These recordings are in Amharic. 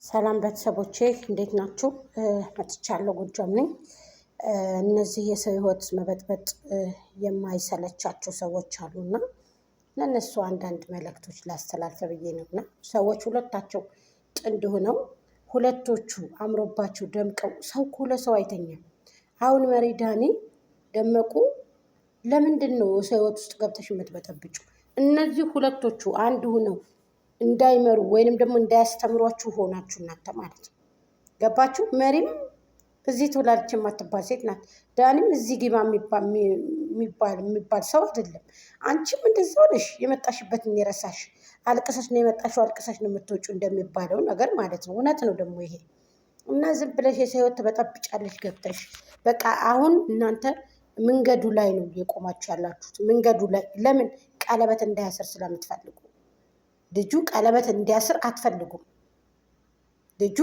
ሰላም ቤተሰቦቼ እንዴት ናችሁ? መጥቻለሁ። ጎጃም ነኝ። እነዚህ የሰው ህይወት መበጥበጥ የማይሰለቻቸው ሰዎች አሉና ለነሱ አንዳንድ መልእክቶች ላስተላልፍ ብዬ ነውና ሰዎች ሁለታቸው ጥንድ ሆነው ሁለቶቹ አምሮባቸው ደምቀው ሰው እኮ ለሰው አይተኛም። አሁን መሪ ዳኒ ደመቁ ለምንድን ነው የሰው ህይወት ውስጥ ገብተሽ የምትበጠብጩ? እነዚህ ሁለቶቹ አንድ ሆነው እንዳይመሩ ወይንም ደግሞ እንዳያስተምሯችሁ ሆናችሁ እናንተ ማለት ነው። ገባችሁ? መሪም እዚህ ትውላለች የማትባል ሴት ናት። ዳኒም እዚህ ግባ የሚባል ሰው አይደለም። አንቺም እንደዛው ነሽ። የመጣሽበትን የረሳሽ አልቅሰሽ ነው የመጣሽው፣ አልቅሰሽ ነው የምትወጪው እንደሚባለው ነገር ማለት ነው። እውነት ነው ደግሞ ይሄ እና ዝም ብለሽ የሰው ህይወት ትበጠብጫለሽ ገብተሽ። በቃ አሁን እናንተ መንገዱ ላይ ነው እየቆማችሁ ያላችሁት። መንገዱ ላይ ለምን? ቀለበት እንዳያስር ስለምትፈልጉ። ልጁ ቀለበት እንዲያስር አትፈልጉም። ልጁ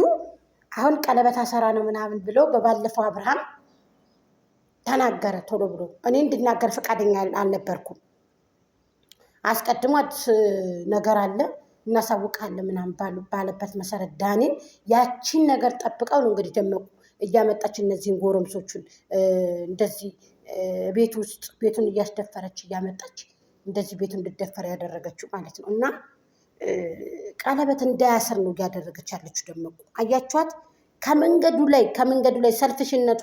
አሁን ቀለበት አሰራ ነው ምናምን ብሎ በባለፈው አብርሃም ተናገረ ቶሎ ብሎ። እኔ እንድናገር ፈቃደኛ አልነበርኩም። አስቀድሞ አዲስ ነገር አለ እናሳውቃለን ምናምን ባለበት መሰረት ዳኒን ያቺን ነገር ጠብቀው ነው እንግዲህ ደመቁ እያመጣች እነዚህን ጎረምሶቹን እንደዚህ ቤት ውስጥ ቤቱን እያስደፈረች እያመጣች እንደዚህ ቤቱን እንድደፈር ያደረገችው ማለት ነው። እና ቀለበት እንዳያስር ነው እያደረገች ያለችው ደመቁ። አያችኋት? ከመንገዱ ላይ ሰልፍሽነቷ፣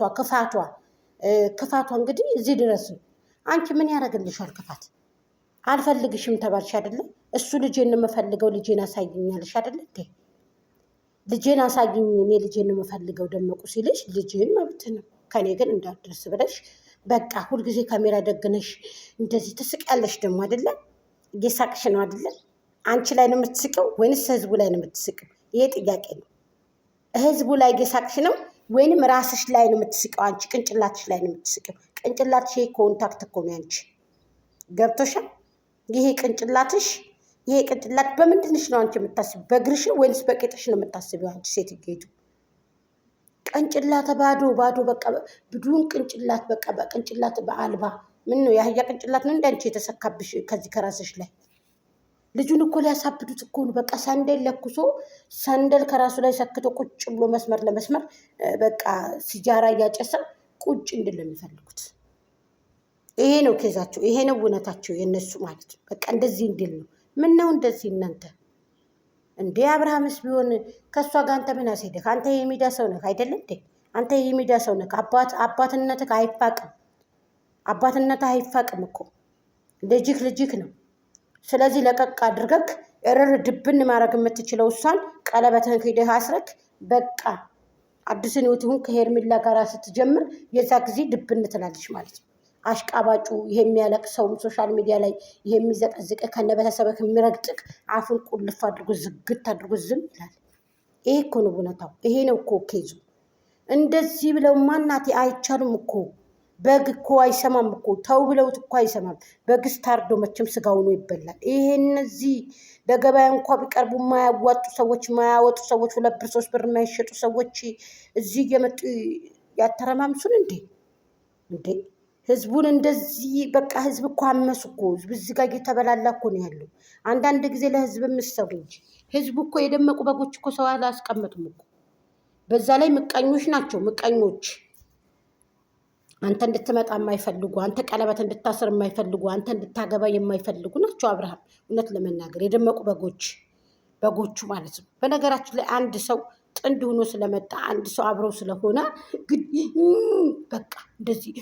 ክፋቷ እንግዲህ እዚህ ድረስ ነው። አንቺ ምን ያደርግልሻል ክፋት? አልፈልግሽም ተባልሽ አይደለም? እሱ ልጄን የምፈልገው ልጄን አሳይኛለሽ አይደለ እንዴ? ልጄን አሳይኝ፣ እኔ ልጄን የምፈልገው ደመቁ ሲልሽ ልጄን መብት ነው፣ ከኔ ግን እንዳትደርስ ብለሽ በቃ ሁልጊዜ ካሜራ ደግነሽ እንደዚህ ትስቂያለሽ ደግሞ አይደለም? እየሳቅሽ ነው አይደለም? አንቺ ላይ ነው የምትስቀው ወይንስ ህዝቡ ላይ ነው የምትስቀው? ይሄ ጥያቄ ነው። ህዝቡ ላይ እየሳቅሽ ነው ወይንም ራስሽ ላይ ነው የምትስቀው? አንቺ ቅንጭላትሽ ላይ ነው የምትስቀው። ቅንጭላትሽ ይሄ ኮንታክት እኮ ነው ያንቺ። ገብቶሻል? ይሄ ቅንጭላት በምንድንሽ ነው አንቺ የምታስቢው? በእግርሽ ወይንስ በቂጥሽ ነው የምታስቢው? አንቺ ሴትጌቱ ቅንጭላት ባዶ በቃ ብዱን ቅንጭላት በቃ በቅንጭላት በአልባ ምን ነው የአህያ ቅንጭላት ነው እንዳንቺ የተሰካብሽ ከዚህ ከራስሽ ላይ። ልጁን እኮ ሊያሳብዱት እኮ ነው። በቃ ሰንደል ለኩሶ ሰንደል ከራሱ ላይ ሰክቶ ቁጭ ብሎ መስመር ለመስመር በቃ ሲጃራ እያጨሰ ቁጭ እንድል የሚፈልጉት። ይሄ ነው ኬዛቸው፣ ይሄ ነው እውነታቸው የነሱ ማለት ነው። በቃ እንደዚህ እንድል ነው። ምን ነው እንደዚህ እናንተ እንዴ? አብርሃምስ ቢሆን ከእሷ ጋር አንተ ምን አስሄደህ? አንተ የሚዲያ ሰው ነህ አይደለ እንዴ? አንተ የሚዲያ ሰው ነህ። አባትነትህ አይፋቅም። አባትነትህ አይፋቅም እኮ ልጅክ ነው። ስለዚህ ለቀቅ አድርገክ እርር ድብን ማድረግ የምትችለው እሷን ቀለበትህን ሂደህ አስረክ በቃ አዲስን ህይወትህን ከሄርሜላ ጋር ስትጀምር የዛ ጊዜ ድብን ትላለች ማለት ነው። አሽቃባጩ ይሄ የሚያለቅሰውም ሶሻል ሚዲያ ላይ ይሄ የሚዘቀዝቅ ከነበተሰበክ የሚረግጥቅ አፉን ቁልፍ አድርጎ ዝግት አድርጎ ዝም ይላል። ይሄ እኮ ነው እውነታው። ይሄ ነው እኮ ኬዙ። እንደዚህ ብለው ማናቴ አይቻሉም እኮ። በግ እኮ አይሰማም እኮ። ተው ብለውት እኮ አይሰማም። በግስ ታርዶ መቼም ስጋው ነው ይበላል። ይሄ እነዚህ ለገበያ እንኳ ቢቀርቡ የማያዋጡ ሰዎች፣ የማያወጡ ሰዎች፣ 2 ብር 3 ብር የማይሸጡ ሰዎች እዚህ እየመጡ ያተረማምሱን እንዴ? ህዝቡን እንደዚህ በቃ ህዝብ እኮ አመሱ እኮ። ህዝብ እዚህ ጋር እየተበላላ እኮ ነው ያለው። አንዳንድ ጊዜ ለህዝብ የምትሰሩ እንጂ ህዝቡ እኮ የደመቁ በጎች እኮ ሰው አላስቀመጡም እኮ። በዛ ላይ ምቀኞች ናቸው ምቀኞች። አንተ እንድትመጣ የማይፈልጉ፣ አንተ ቀለበት እንድታስር የማይፈልጉ፣ አንተ እንድታገባ የማይፈልጉ ናቸው። አብርሃም እውነት ለመናገር የደመቁ በጎቹ ማለት ነው። በነገራችን ላይ አንድ ሰው ጥንድ ሆኖ ስለመጣ አንድ ሰው አብረው ስለሆነ ግን በቃ እንደዚህ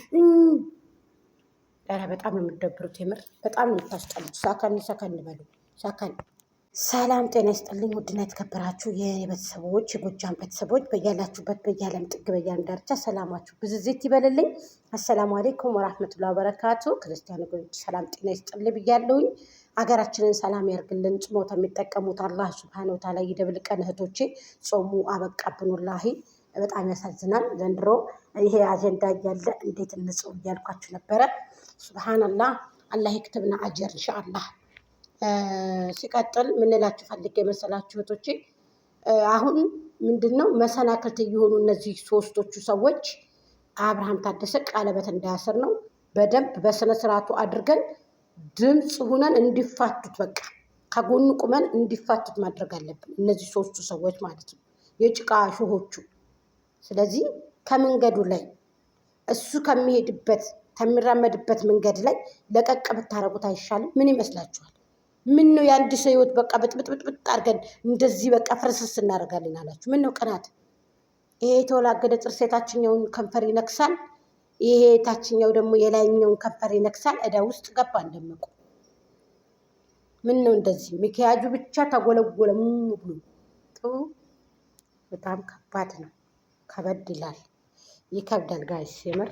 በጣም ነው የምትደብሩት። የምር በጣም ነው የምታስጠሉት። ሰከን በሉ ሰከን። ሰላም ጤና ይስጥልኝ። ውድና የተከበራችሁ የቤተሰቦች የጎጃም ቤተሰቦች በያላችሁበት በያለም ጥግ በያለም ዳርቻ ሰላማችሁ ብዝዝት ይበልልኝ። አሰላሙ አሌይኩም ወራህመቱላሂ ወበረካቱ። ክርስቲያን ወገኖች ሰላም ጤና ይስጥልኝ ብያለሁኝ። ሀገራችንን ሰላም ያርግልን። ጾሞት የሚጠቀሙት አላህ ሱብሃነሁ ወተዓላ ይደብልቀን። እህቶቼ ጾሙ አበቃብን። ወላሂ በጣም ያሳዝናል። ዘንድሮ ይሄ አጀንዳ እያለ እንዴት እንጾም እያልኳችሁ ነበረ። ሱብሃንአላህ አላህ ይክትብና አጀር ኢንሻአላህ። ሲቀጥል ምንላችሁ ፈልጌ የመሰላችሁ እህቶቼ፣ አሁን ምንድነው መሰናክልት እየሆኑ እነዚህ ሶስቶቹ ሰዎች አብርሃም ታደሰ ቀለበት እንዳያስር ነው። በደንብ በስነ ስርዓቱ አድርገን ድምፅ ሁነን እንዲፋቱት፣ በቃ ከጎኑ ቁመን እንዲፋቱት ማድረግ አለብን። እነዚህ ሶስቱ ሰዎች ማለት ነው። የጭቃ ሾሆቹ። ስለዚህ ከመንገዱ ላይ እሱ ከሚራመድበት መንገድ ላይ ለቀቅ ብታረጉት አይሻልም? ምን ይመስላችኋል? ምን ነው የአንድ ሰው ህይወት በቃ ብጥብጥብጥብጥ አድርገን እንደዚህ በቃ ፍርስስ እናደርጋለን አላችሁ? ምን ነው ቅናት? ይሄ የተወላገደ ጥርስ የታችኛውን ከንፈር ይነክሳል። ይሄ የታችኛው ደግሞ የላይኛውን ከንፈር ይነክሳል። እዳ ውስጥ ገባ እንደምቁ። ምን ነው እንደዚህ ሚኪያጁ ብቻ ተጎለጎለ ሙሉ ብሎ። በጣም ከባድ ነው። ከበድ ይላል፣ ይከብዳል ጋይስ የምር